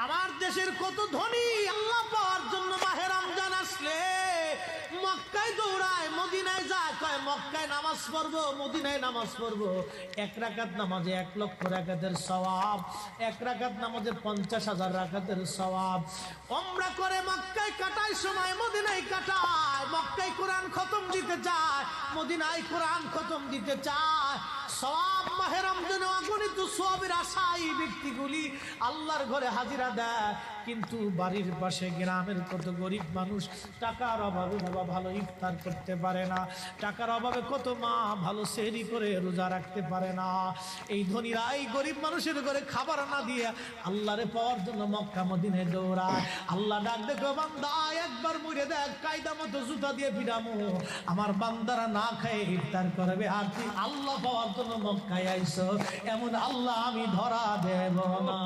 আমার দেশের কত ধনী আল্লাহ পাওয়ার জন্য মাহে রমজান আসলে মক্কায় দৌড়ায়, মদিনায় যায়, কয় মক্কায় নামাজ পড়বো, মদিনায় নামাজ পড়বো। এক রাকাত নামাজে 1 লক্ষ রাকাতের সওয়াব, এক রাকাত নামাজে 50,000 রাকাতের সওয়াব। উমরা করে মক্কায় কাটায় সময় মদিনায় কাটায়, মক্কায় কোরআন খতম দিতে চায়, মদিনায় কোরআন খতম দিতে চায়। সওয়াব মাহে রমজানে অগণিত সওয়াবের আশায় ব্যক্তিগুলি আল্লাহর ঘরে হাজিরা দেয়, কিন্তু বাড়ির পাশে গ্রামের কত গরিব মানুষ টাকার অভাবে বাবা ভালো ইফতার করতে পারে না, টাকার অভাবে কত মা ভালো সেহরি করে রোজা রাখতে পারে না। এই ধনীরা এই গরিব মানুষের ঘরে খাবার না দিয়ে আল্লাহরে পাওয়ার জন্য মক্কা মদিনায় দৌড়ায়। আল্লাহ ডাক দেখো বান্দা একবার মরে দেখ, কায়দা মতো জুতা দিয়ে পিটামো, আমার বান্দারা না খায় ইফতার করবে, আর তুই আল্লাহ পাওয়ার জন্য মক্কায় আইছো, এমন আল্লাহ আমি ধরা দেব না।